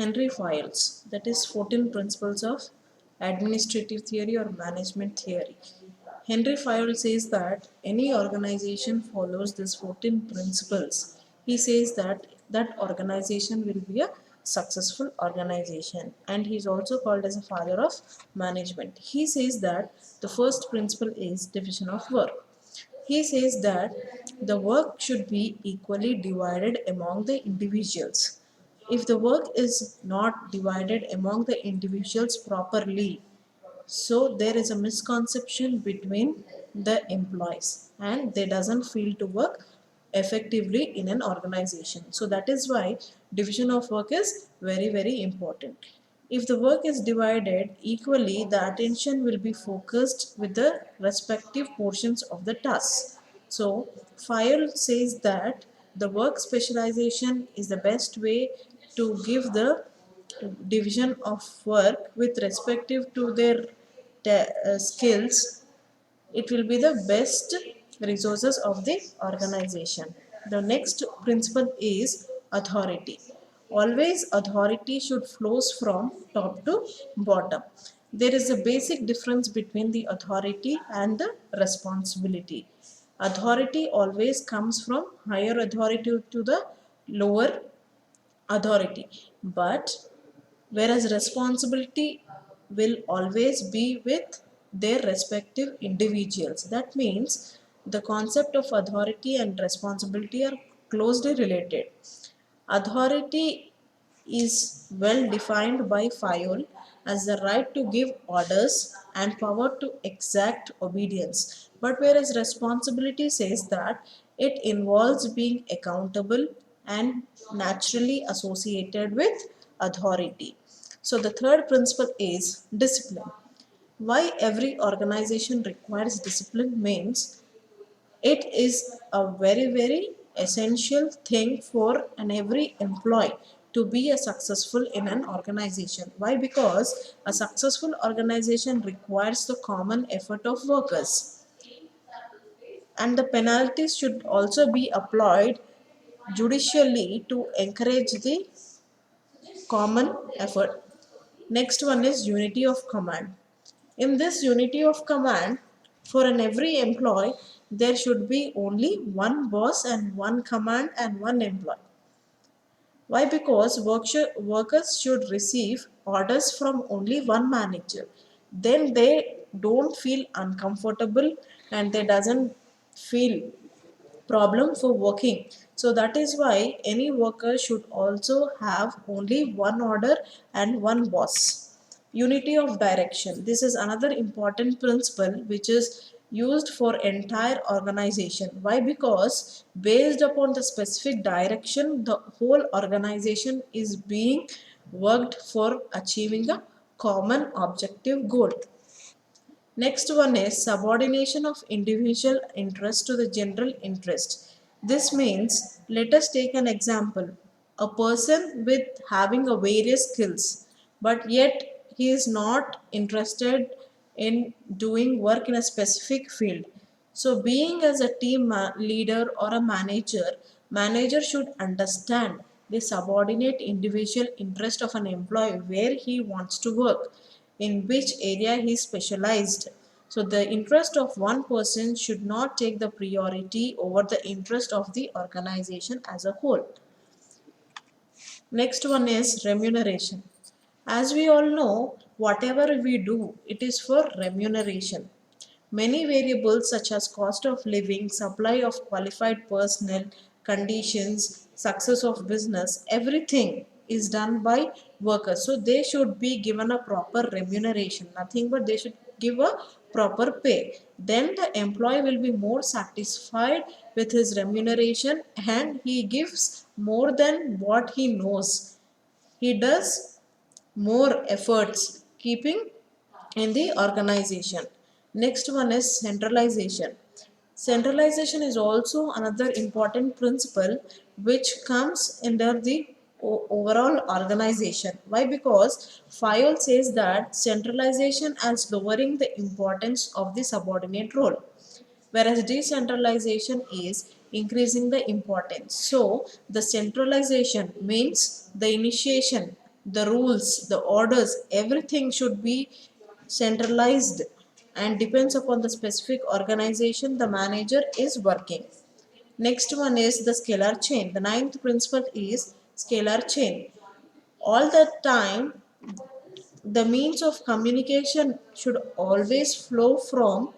Henry Fayol's, that is 14 principles of administrative theory or management theory. Henry Fayol says that any organization follows these 14 principles. He says that that organization will be a successful organization, and he is also called as a father of management. He says that the first principle is division of work. He says that the work should be equally divided among the individuals. If the work is not divided among the individuals properly, so there is a misconception between the employees and they doesn't feel to work effectively in an organization. So that is why division of work is very important. If the work is divided equally, the attention will be focused with the respective portions of the task. So Fayol says that the work specialization is the best way to give the division of work with respective to their skills. It will be the best resources of the organization. The next principle is authority. Always authority should flows from top to bottom. There is a basic difference between the authority and the responsibility. Authority always comes from higher authority to the lower authority, but whereas responsibility will always be with their respective individuals. That means the concept of authority and responsibility are closely related. Authority is well defined by Fayol as the right to give orders and power to exact obedience. But whereas responsibility says that it involves being accountable and naturally associated with authority. So the third principle is discipline. Why every organization requires discipline means it is a very essential thing for an every employee to be a successful in an organization. Why? Because a successful organization requires the common effort of workers, and the penalties should also be applied judicially to encourage the common effort. Next one is unity of command. In this unity of command, for an every employee, there should be only one boss and one command and one employee. Why? Because workers should receive orders from only one manager. Then they don't feel uncomfortable and they doesn't feel problem for working. So that is why any worker should also have only one order and one boss. Unity of direction. This is another important principle which is used for entire organization. Why? Because based upon the specific direction, the whole organization is being worked for achieving a common objective goal. Next one is subordination of individual interest to the general interest. This means, let us take an example. A person with having a various skills, but yet he is not interested in doing work in a specific field. So being as a team leader or a manager should understand the subordinate individual interest of an employee, where he wants to work, in which area he specialized. So the interest of one person should not take the priority over the interest of the organization as a whole. Next one is remuneration. As we all know, whatever we do, it is for remuneration. Many variables such as cost of living, supply of qualified personnel, conditions, success of business, everything is done by workers. So they should be given a proper remuneration. Nothing but they should give a proper pay. Then the employee will be more satisfied with his remuneration and he gives more than what he knows. He does more efforts keeping in the organization. Next one is centralization. Centralization is also another important principle which comes under the overall organization. Why? Because Fayol says that centralization as lowering the importance of the subordinate role, whereas decentralization is increasing the importance. So the centralization means the initiation the rules, the orders, everything should be centralized and depends upon the specific organization the manager is working. Next one is the scalar chain. The ninth principle is scalar chain. All the time, the means of communication should always flow from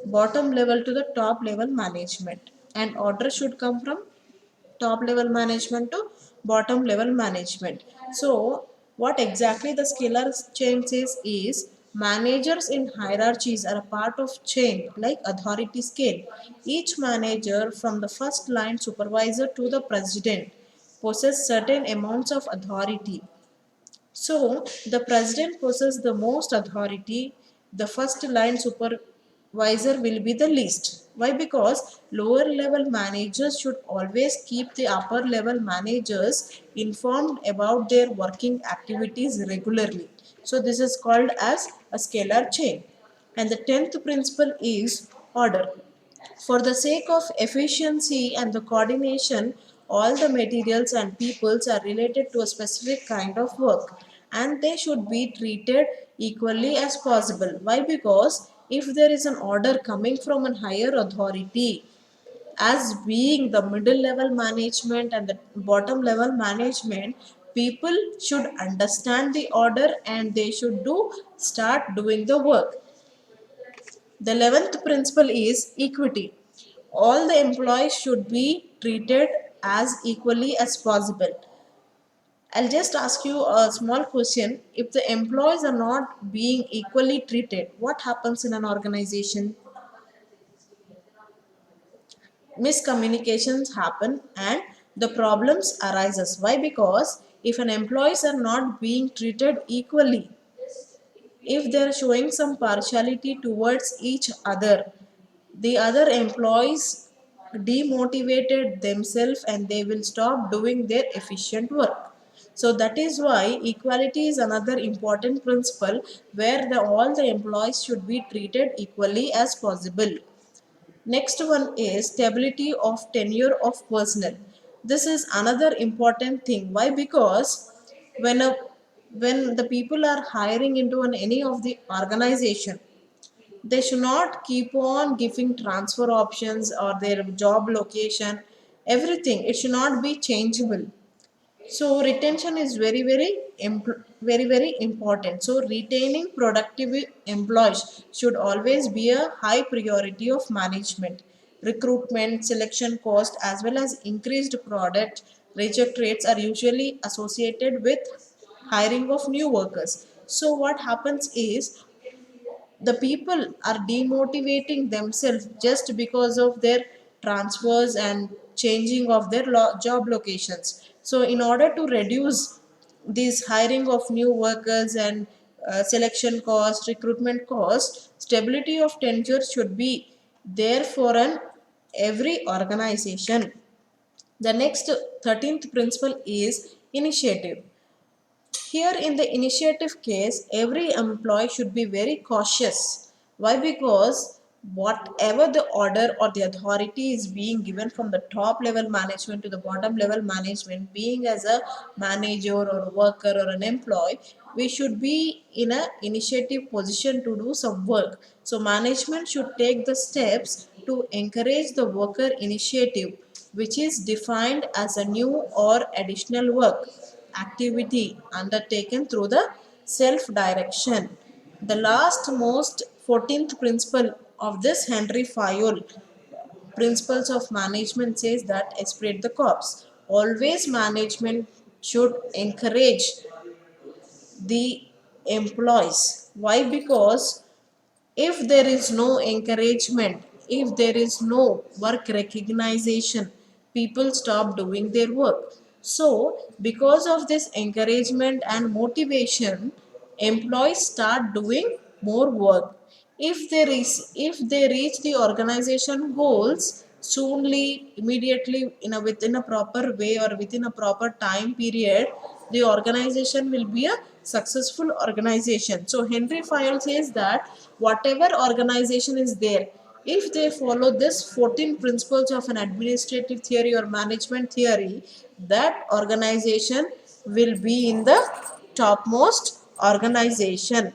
bottom level to the top level management, and order should come from top level management to bottom level management. So what exactly the scalar chain says is managers in hierarchies are a part of chain like authority scale. Each manager from the first line supervisor to the president possess certain amounts of authority. So the president possesses the most authority. The first line supervisor will be the least. Why? Because lower level managers should always keep the upper level managers informed about their working activities regularly. So this is called as a scalar chain. And the 10th principle is order. For the sake of efficiency and the coordination, all the materials and peoples are related to a specific kind of work and they should be treated equally as possible. Why? Because if there is an order coming from a higher authority, as being the middle level management and the bottom level management, people should understand the order and they should start doing the work. The 11th principle is equity. All the employees should be treated as equally as possible. I'll just ask you a small question. If the employees are not being equally treated, what happens in an organization? Miscommunications happen and the problems arises. Why? Because if an employees are not being treated equally, if they are showing some partiality towards each other, the other employees demotivated themselves and they will stop doing their efficient work. So that is why equality is another important principle where all the employees should be treated equally as possible. Next one is stability of tenure of personnel. This is another important thing. Why? Because when a when the people are hiring into any of the organization, they should not keep on giving transfer options or their job location, everything. It should not be changeable. So retention is very important. So retaining productive employees should always be a high priority of management. Recruitment, selection cost, as well as increased product reject rates are usually associated with hiring of new workers. So what happens is the people are demotivating themselves just because of their transfers and changing of their job locations. So in order to reduce this hiring of new workers and selection cost, recruitment cost, stability of tenure should be there for an every organization. The next 13th principle is initiative. Here in the initiative case, every employee should be very cautious. Why? Because whatever the order or the authority is being given from the top level management to the bottom level management, being as a manager or a worker or an employee, we should be in a initiative position to do some work. So management should take the steps to encourage the worker initiative, which is defined as a new or additional work activity undertaken through the self direction. The last most 14th principle of this Henry Fayol principles of management says that esprit de corps. Always management should encourage the employees. Why? Because if there is no encouragement, if there is no work recognition, people stop doing their work. So because of this encouragement and motivation, employees start doing more work. If they reach the organization goals soonly, immediately, within a proper way or within a proper time period, the organization will be a successful organization. So Henry Fayol says that whatever organization is there, if they follow this 14 principles of an administrative theory or management theory, that organization will be in the topmost organization.